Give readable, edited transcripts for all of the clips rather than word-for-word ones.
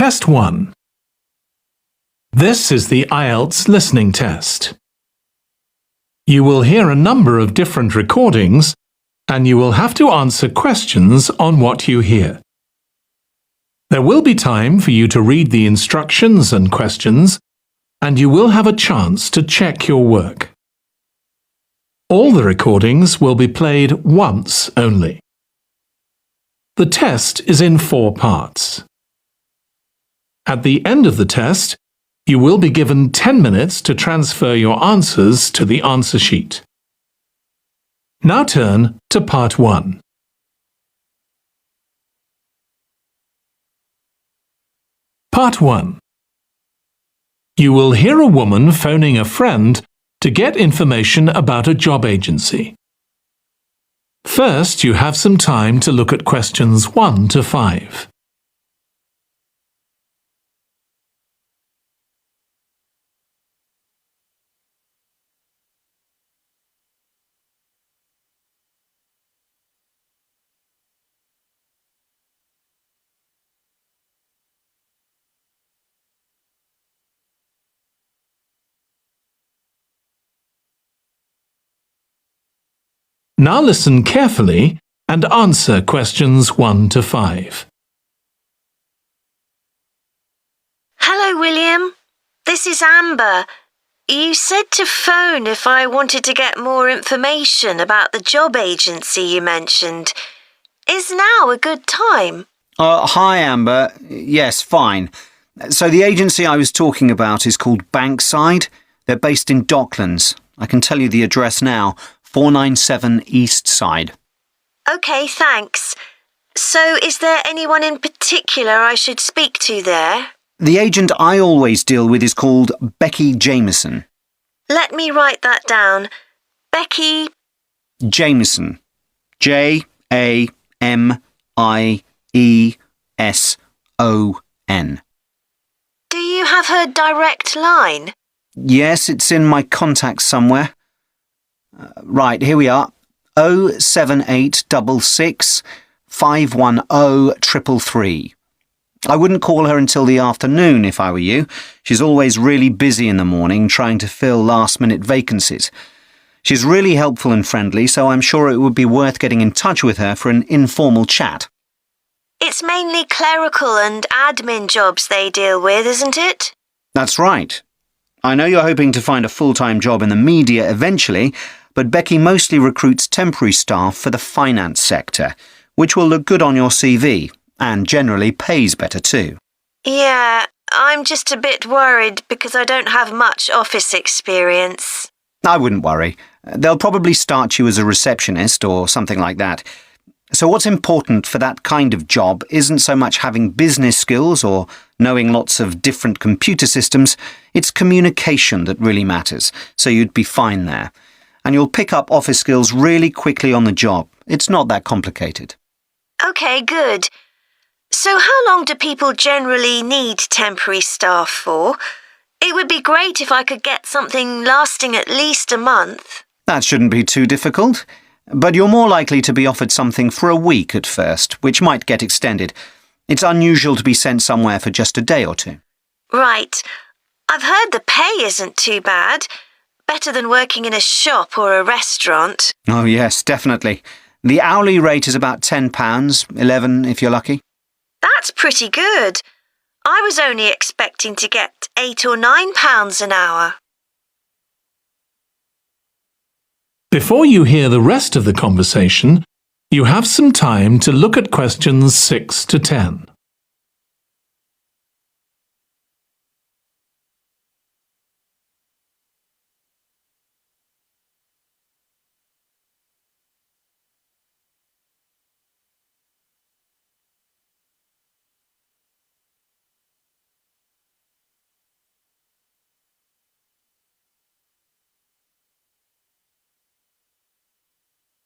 Test 1. This is the Ielts listening test. You will hear a number of different recordings, and you will have to answer questions on what you hear. There will be time for you to read the instructions and questions, and you will have a chance to check your work. All the recordings will be played once only. The test is in 4 parts. At the end of the test, you will be given 10 minutes to transfer your answers to the answer sheet. Now turn to Part 1. Part 1. You will hear a woman phoning a friend to get information about a job agency. First, you have some time to look at questions 1 to 5. Now listen carefully and answer questions 1 to 5. Hello, William. This is Amber. You said to phone if I wanted to get more information about the job agency you mentioned. Is now a good time? Hi, Amber. Yes, fine. So the agency I was talking about is called Bankside. They're based in Docklands. I can tell you the address now. 497 East Side. OK, thanks. So is there anyone in particular I should speak to there? The agent I always deal with is called Becky Jameson. Let me write that down. Becky Jameson. Jamieson. Do you have her direct line? Yes, it's in my contacts somewhere. Right, here we are. 07866 510 333. I wouldn't call her until the afternoon if I were you. She's always really busy in the morning trying to fill last-minute vacancies. She's really helpful and friendly, so I'm sure it would be worth getting in touch with her for an informal chat. It's mainly clerical and admin jobs they deal with, isn't it? That's right. I know you're hoping to find a full-time job in the media eventually, but Becky mostly recruits temporary staff for the finance sector, which will look good on your CV and generally pays better too. Yeah, I'm just a bit worried because I don't have much office experience. I wouldn't worry. They'll probably start you as a receptionist or something like that. So what's important for that kind of job isn't so much having business skills or knowing lots of different computer systems, it's communication that really matters, so you'd be fine there. And you'll pick up office skills really quickly on the job. It's not that complicated. OK, good. So how long do people generally need temporary staff for? It would be great if I could get something lasting at least a month. That shouldn't be too difficult. But you're more likely to be offered something for a week at first, which might get extended. It's unusual to be sent somewhere for just a day or two. Right. I've heard the pay isn't too bad. Better than working in a shop or a restaurant. Oh yes, definitely. The hourly rate is about £10, $11 if you're lucky. That's pretty good. I was only expecting to get £8 or £9 an hour. Before you hear the rest of the conversation, you have some time to look at questions 6 to 10.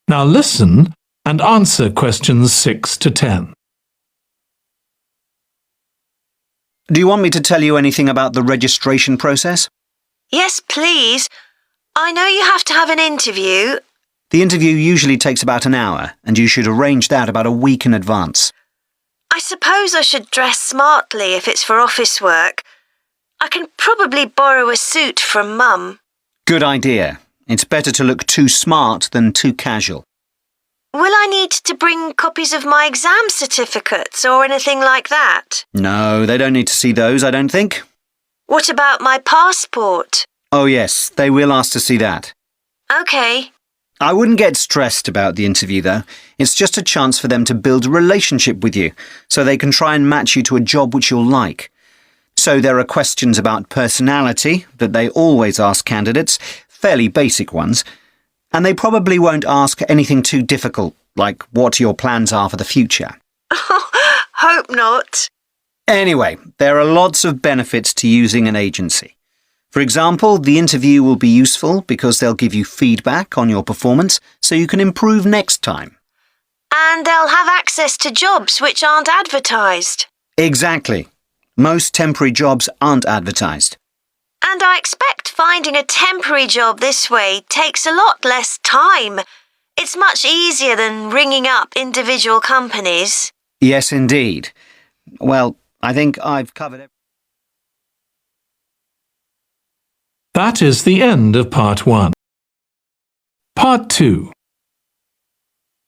Now listen and answer questions 6 to 10. Do you want me to tell you anything about the registration process? Yes, please. I know you have to have an interview. The interview usually takes about an hour, and you should arrange that about a week in advance. I suppose I should dress smartly if it's for office work. I can probably borrow a suit from Mum. Good idea. It's better to look too smart than too casual. Will I need to bring copies of my exam certificates or anything like that? No, they don't need to see those, I don't think. What about my passport? Oh yes, they will ask to see that. OK. I wouldn't get stressed about the interview though. It's just a chance for them to build a relationship with you, so they can try and match you to a job which you'll like. So there are questions about personality that they always ask candidates, fairly basic ones. And they probably won't ask anything too difficult, like what your plans are for the future. Hope not. Anyway, there are lots of benefits to using an agency. For example, the interview will be useful because they'll give you feedback on your performance so you can improve next time. And they'll have access to jobs which aren't advertised. Exactly. Most temporary jobs aren't advertised. And I expect finding a temporary job this way takes a lot less time. It's much easier than ringing up individual companies. Yes, indeed. Well, I think I've covered everything. That is the end of Part 1. Part 2.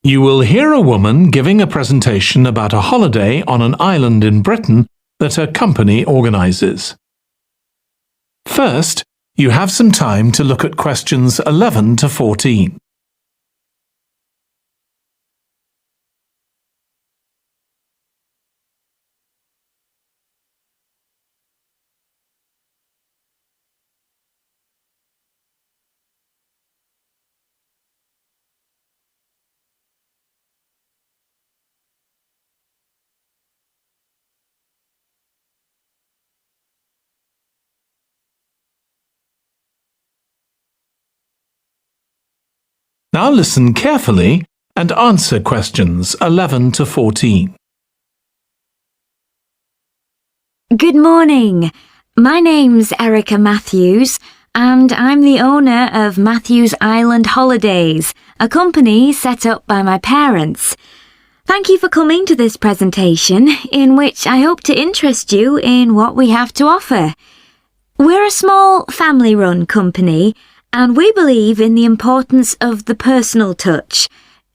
You will hear a woman giving a presentation about a holiday on an island in Britain that her company organises. First, you have some time to look at questions 11 to 14. Now listen carefully and answer questions 11 to 14. Good morning. My name's Erica Matthews, and I'm the owner of Matthews Island Holidays, a company set up by my parents. Thank you for coming to this presentation, in which I hope to interest you in what we have to offer. We're a small family-run company, and we believe in the importance of the personal touch.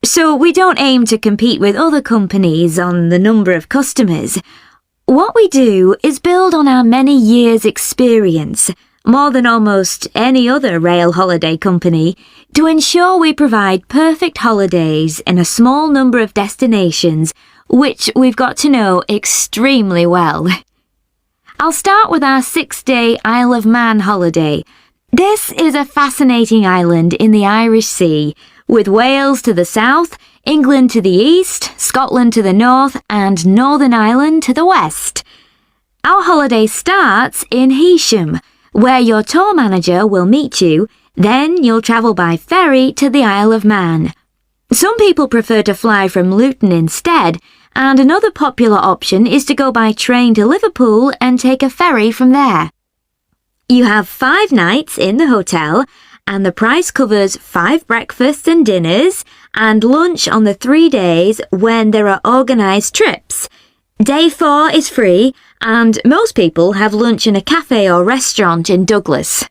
So we don't aim to compete with other companies on the number of customers. What we do is build on our many years' experience, more than almost any other rail holiday company, to ensure we provide perfect holidays in a small number of destinations, which we've got to know extremely well. I'll start with our 6-day Isle of Man holiday. This is a fascinating island in the Irish Sea, with Wales to the south, England to the east, Scotland to the north, and Northern Ireland to the west. Our holiday starts in Heysham, where your tour manager will meet you, then you'll travel by ferry to the Isle of Man. Some people prefer to fly from Luton instead, and another popular option is to go by train to Liverpool and take a ferry from there. You have 5 nights in the hotel, and the price covers 5 breakfasts and dinners, and lunch on the 3 days when there are organised trips. Day 4 is free, and most people have lunch in a cafe or restaurant in Douglas.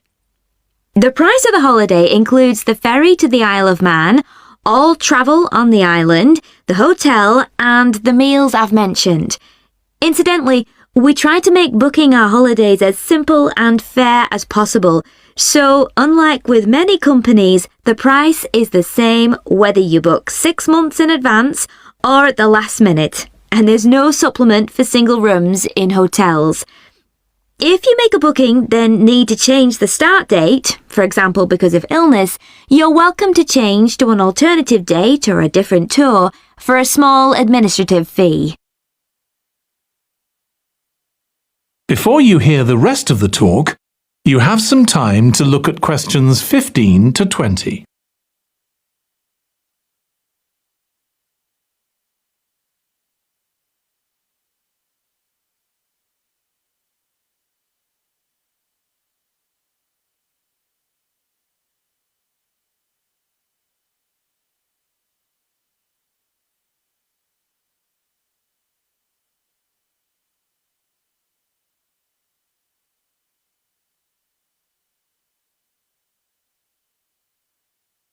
The price of the holiday includes the ferry to the Isle of Man, all travel on the island, the hotel, and the meals I've mentioned. Incidentally, we try to make booking our holidays as simple and fair as possible, so unlike with many companies, the price is the same whether you book 6 months in advance or at the last minute, and there's no supplement for single rooms in hotels. If you make a booking then need to change the start date, for example because of illness, you're welcome to change to an alternative date or a different tour for a small administrative fee. Before you hear the rest of the talk, you have some time to look at questions 15 to 20.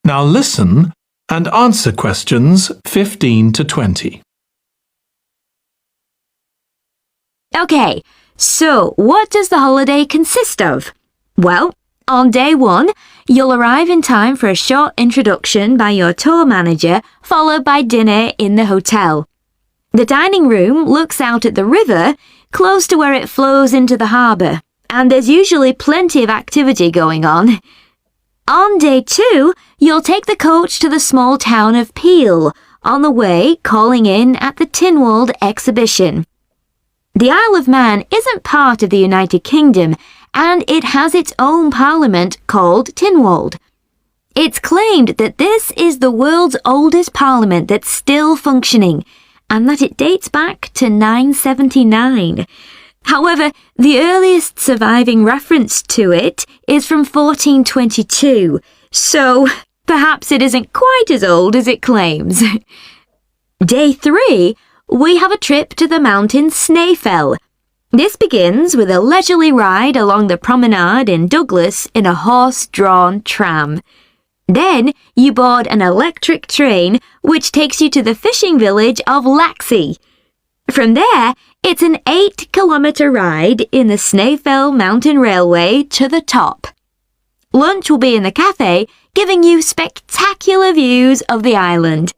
Now listen and answer questions 15 to 20. Okay, so what does the holiday consist of? Well, on day 1, you'll arrive in time for a short introduction by your tour manager, followed by dinner in the hotel. The dining room looks out at the river, close to where it flows into the harbour, and there's usually plenty of activity going on. On day 2, you'll take the coach to the small town of Peel, on the way calling in at the Tynwald exhibition. The Isle of Man isn't part of the United Kingdom, and it has its own parliament called Tynwald. It's claimed that this is the world's oldest parliament that's still functioning, and that it dates back to 979. However, the earliest surviving reference to it is from 1422, so perhaps it isn't quite as old as it claims. Day 3, we have a trip to the mountain Snaefell. This begins with a leisurely ride along the promenade in Douglas in a horse-drawn tram. Then you board an electric train which takes you to the fishing village of Laxey. From there, it's an 8-kilometre ride in the Snaefell Mountain Railway to the top. Lunch will be in the cafe, giving you spectacular views of the island.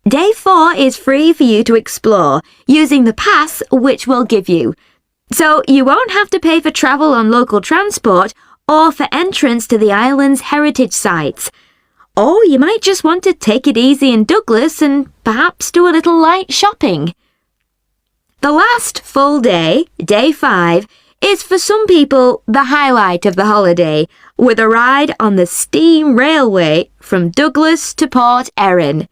Day 4 is free for you to explore, using the pass which we'll give you. So you won't have to pay for travel on local transport or for entrance to the island's heritage sites. Or you might just want to take it easy in Douglas and perhaps do a little light shopping. The last full day, day 5, is for some people the highlight of the holiday, with a ride on the steam railway from Douglas to Port Erin.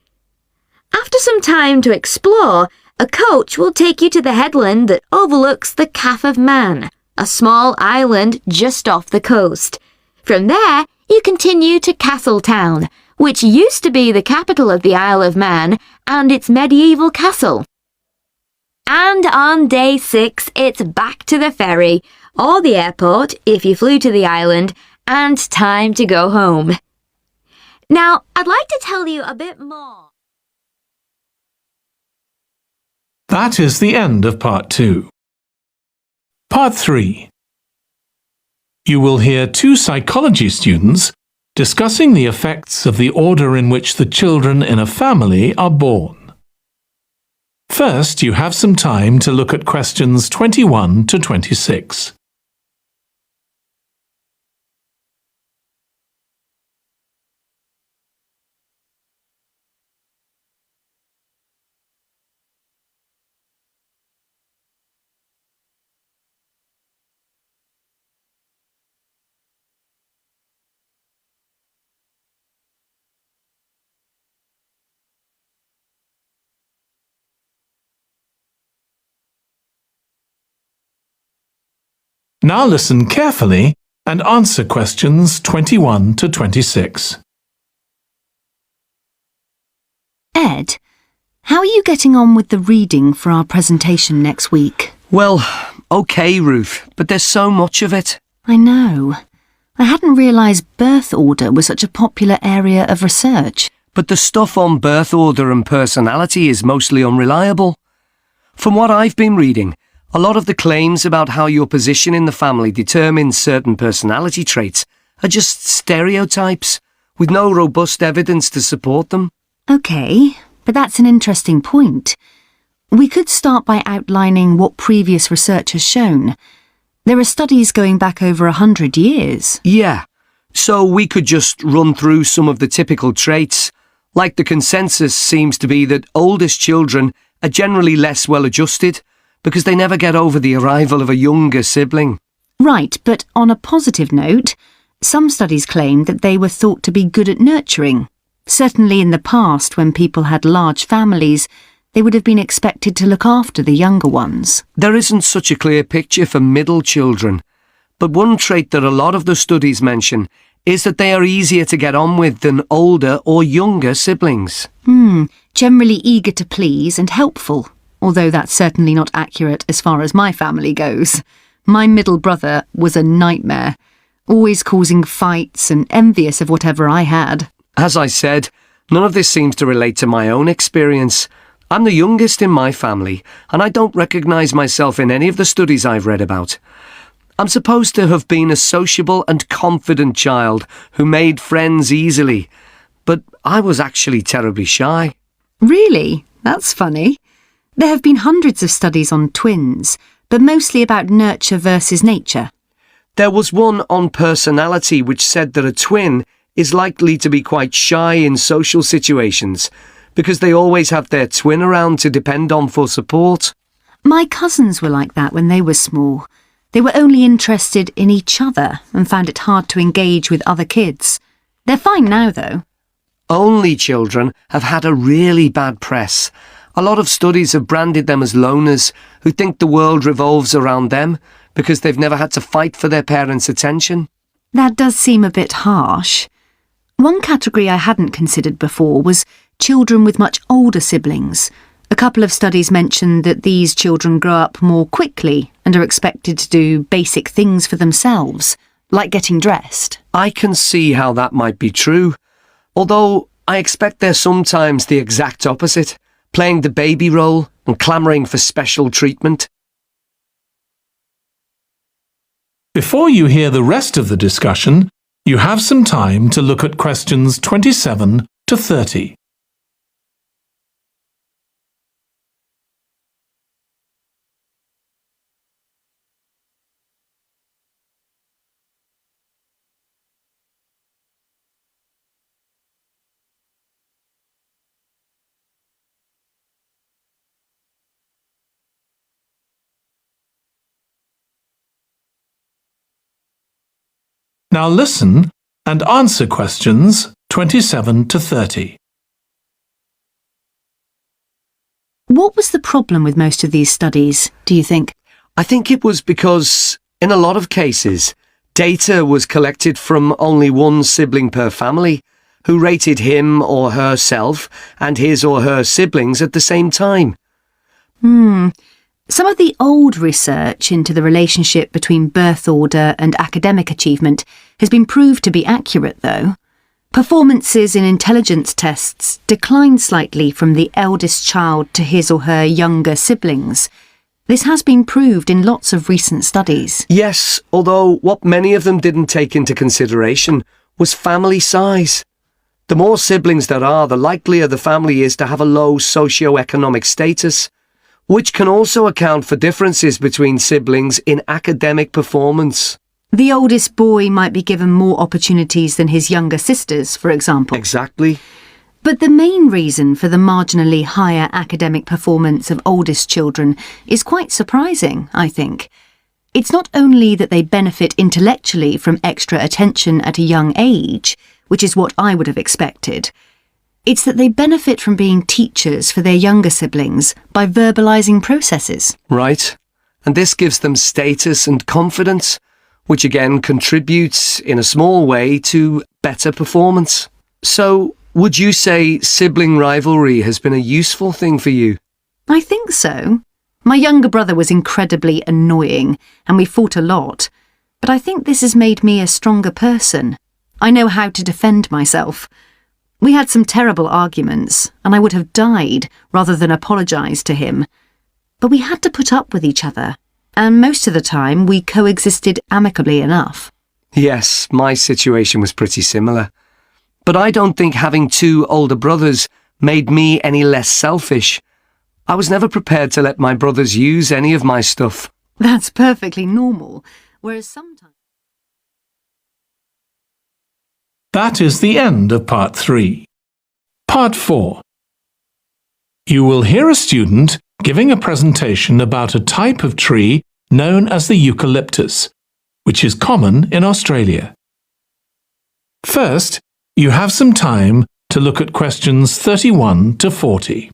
After some time to explore, a coach will take you to the headland that overlooks the Calf of Man, a small island just off the coast. From there, you continue to Castletown, which used to be the capital of the Isle of Man and its medieval castle. And on day 6, it's back to the ferry, or the airport if you flew to the island, and time to go home. Now, I'd like to tell you a bit more. That is the end of Part 2. Part 3. You will hear 2 psychology students discussing the effects of the order in which the children in a family are born. First, you have some time to look at questions 21 to 26. Now listen carefully and answer questions 21 to 26. Ed, how are you getting on with the reading for our presentation next week? Well, okay, Ruth, but there's so much of it. I know. I hadn't realised birth order was such a popular area of research. But the stuff on birth order and personality is mostly unreliable. From what I've been reading, a lot of the claims about how your position in the family determines certain personality traits are just stereotypes, with no robust evidence to support them. OK, but that's an interesting point. We could start by outlining what previous research has shown. There are studies going back over 100 years. Yeah, so we could just run through some of the typical traits. Like the consensus seems to be that oldest children are generally less well-adjusted, because they never get over the arrival of a younger sibling. Right, but on a positive note, some studies claim that they were thought to be good at nurturing. Certainly in the past, when people had large families, they would have been expected to look after the younger ones. There isn't such a clear picture for middle children, but one trait that a lot of the studies mention is that they are easier to get on with than older or younger siblings. Generally eager to please and helpful. Although that's certainly not accurate as far as my family goes. My middle brother was a nightmare. always causing fights and envious of whatever I had. As I said, none of this seems to relate to my own experience. I'm the youngest in my family, and I don't recognise myself in any of the studies I've read about. I'm supposed to have been a sociable and confident child who made friends easily, but I was actually terribly shy. Really? That's funny. There have been hundreds of studies on twins, but mostly about nurture versus nature. There was one on personality which said that a twin is likely to be quite shy in social situations because they always have their twin around to depend on for support. My cousins were like that when they were small. They were only interested in each other and found it hard to engage with other kids. They're fine now, though. Only children have had a really bad press. A lot of studies have branded them as loners who think the world revolves around them because they've never had to fight for their parents' attention. That does seem a bit harsh. One category I hadn't considered before was children with much older siblings. A couple of studies mentioned that these children grow up more quickly and are expected to do basic things for themselves, like getting dressed. I can see how that might be true, although I expect they're sometimes the exact opposite, playing the baby role and clamouring for special treatment. Before you hear the rest of the discussion, you have some time to look at questions 27 to 30. Now listen and answer questions 27 to 30. What was the problem with most of these studies, do you think? I think it was because, in a lot of cases, data was collected from only one sibling per family, who rated him or herself and his or her siblings at the same time. Some of the old research into the relationship between birth order and academic achievement has been proved to be accurate, though. Performances in intelligence tests declined slightly from the eldest child to his or her younger siblings. This has been proved in lots of recent studies. Yes, although what many of them didn't take into consideration was family size. The more siblings there are, the likelier the family is to have a low socio-economic status, which can also account for differences between siblings in academic performance. The oldest boy might be given more opportunities than his younger sisters, for example. Exactly. But the main reason for the marginally higher academic performance of oldest children is quite surprising, I think. It's not only that they benefit intellectually from extra attention at a young age, which is what I would have expected. It's that they benefit from being teachers for their younger siblings by verbalising processes. Right. And this gives them status and confidence, which again contributes in a small way to better performance. So, would you say sibling rivalry has been a useful thing for you? I think so. My younger brother was incredibly annoying, and we fought a lot. But I think this has made me a stronger person. I know how to defend myself. We had some terrible arguments, and I would have died rather than apologise to him. But we had to put up with each other, and most of the time we coexisted amicably enough. Yes, my situation was pretty similar. But I don't think having two older brothers made me any less selfish. I was never prepared to let my brothers use any of my stuff. That's perfectly normal, whereas sometimes... That is the end of Part 3. Part 4. You will hear a student giving a presentation about a type of tree known as the eucalyptus, which is common in Australia. First, you have some time to look at questions 31 to 40.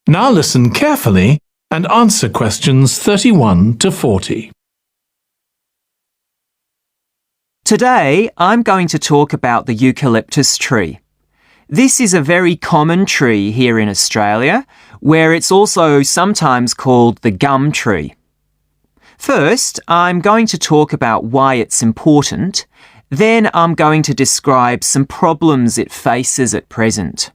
Now listen carefully and answer questions 31 to 40. Today, I'm going to talk about the eucalyptus tree. This is a very common tree here in Australia, where it's also sometimes called the gum tree. First, I'm going to talk about why it's important. Then I'm going to describe some problems it faces at present.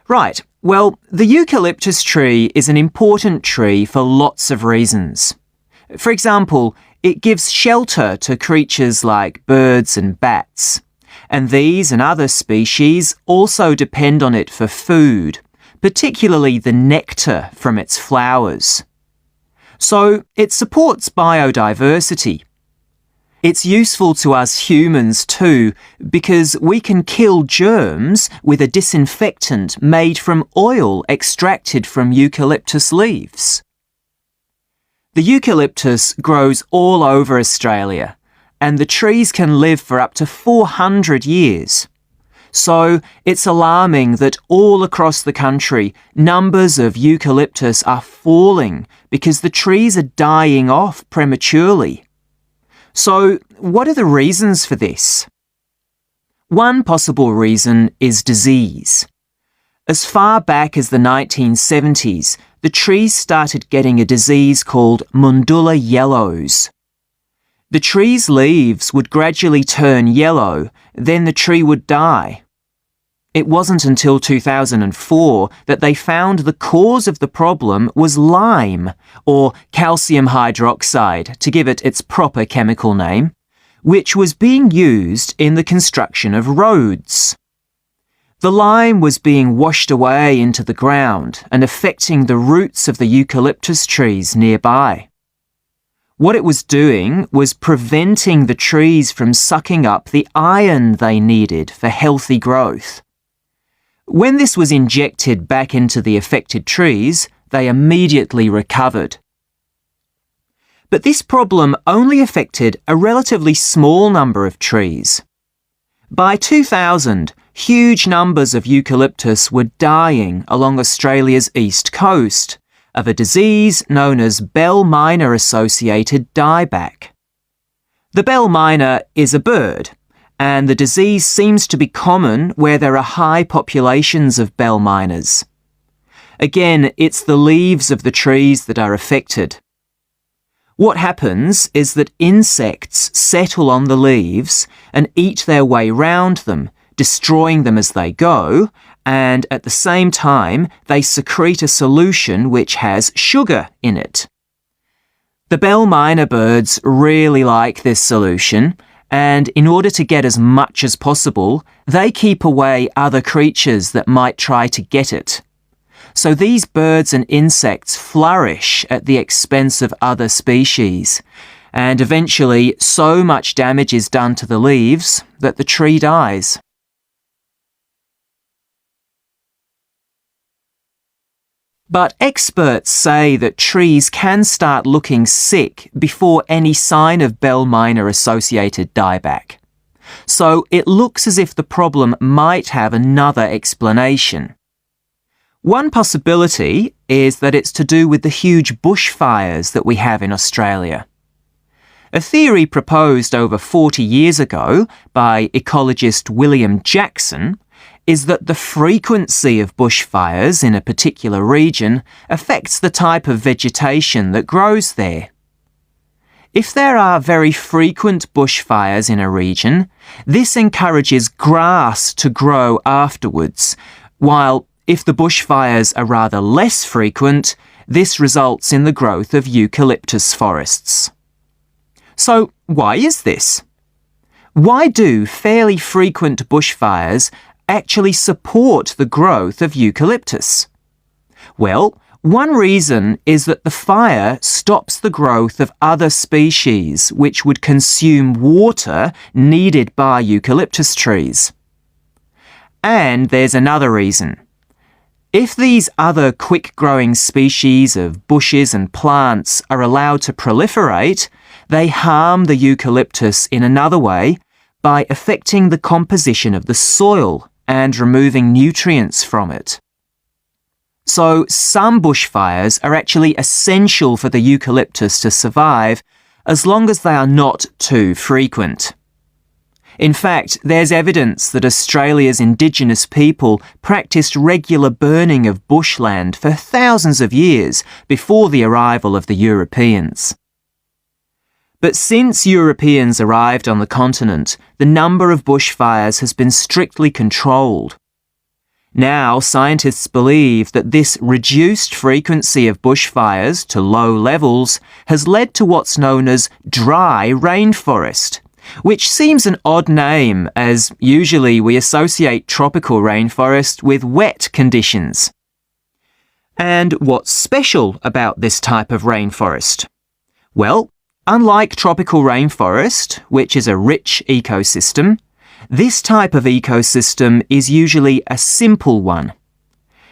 Right, well, the eucalyptus tree is an important tree for lots of reasons. For example, it gives shelter to creatures like birds and bats, and these and other species also depend on it for food, particularly the nectar from its flowers. So it supports biodiversity. It's useful to us humans too, because we can kill germs with a disinfectant made from oil extracted from eucalyptus leaves. The eucalyptus grows all over Australia, and the trees can live for up to 400 years. So it's alarming that all across the country, numbers of eucalyptus are falling because the trees are dying off prematurely. So what are the reasons for this? One possible reason is disease. As far back as the 1970s, the trees started getting a disease called Mundula yellows. The tree's leaves would gradually turn yellow, then the tree would die. It wasn't until 2004 that they found the cause of the problem was lime, or calcium hydroxide, to give it its proper chemical name, which was being used in the construction of roads. The lime was being washed away into the ground and affecting the roots of the eucalyptus trees nearby. What it was doing was preventing the trees from sucking up the iron they needed for healthy growth. When this was injected back into the affected trees, they immediately recovered. But this problem only affected a relatively small number of trees. By 2000, huge numbers of eucalyptus were dying along Australia's east coast of a disease known as bell miner-associated dieback. The bell miner is a bird, and the disease seems to be common where there are high populations of bell miners. Again, it's the leaves of the trees that are affected. What happens is that insects settle on the leaves and eat their way round them, destroying them as they go, and at the same time they secrete a solution which has sugar in it. The bell miner birds really like this solution, and in order to get as much as possible, they keep away other creatures that might try to get it. So these birds and insects flourish at the expense of other species, and eventually so much damage is done to the leaves that the tree dies. But experts say that trees can start looking sick before any sign of bell miner-associated dieback. So it looks as if the problem might have another explanation. One possibility is that it's to do with the huge bushfires that we have in Australia. A theory proposed over 40 years ago by ecologist William Jackson is that the frequency of bushfires in a particular region affects the type of vegetation that grows there. If there are very frequent bushfires in a region, this encourages grass to grow afterwards, while if the bushfires are rather less frequent, this results in the growth of eucalyptus forests. So, why is this? Why do fairly frequent bushfires actually support the growth of eucalyptus? Well, one reason is that the fire stops the growth of other species which would consume water needed by eucalyptus trees. And there's another reason. If these other quick-growing species of bushes and plants are allowed to proliferate, they harm the eucalyptus in another way by affecting the composition of the soil and removing nutrients from it. So some bushfires are actually essential for the eucalyptus to survive as long as they are not too frequent. In fact, there's evidence that Australia's Indigenous people practiced regular burning of bushland for thousands of years before the arrival of the Europeans. But since Europeans arrived on the continent, the number of bushfires has been strictly controlled. Now, scientists believe that this reduced frequency of bushfires to low levels has led to what's known as dry rainforest, which seems an odd name as usually we associate tropical rainforest with wet conditions. And what's special about this type of rainforest? Well, unlike tropical rainforest, which is a rich ecosystem, this type of ecosystem is usually a simple one.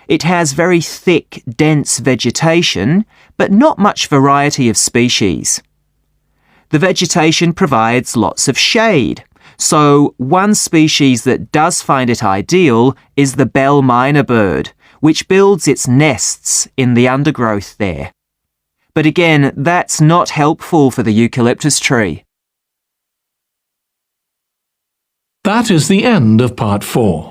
It has very thick, dense vegetation, but not much variety of species. The vegetation provides lots of shade, so one species that does find it ideal is the bell myna bird, which builds its nests in the undergrowth there. But again, that's not helpful for the eucalyptus tree. That is the end of part 4.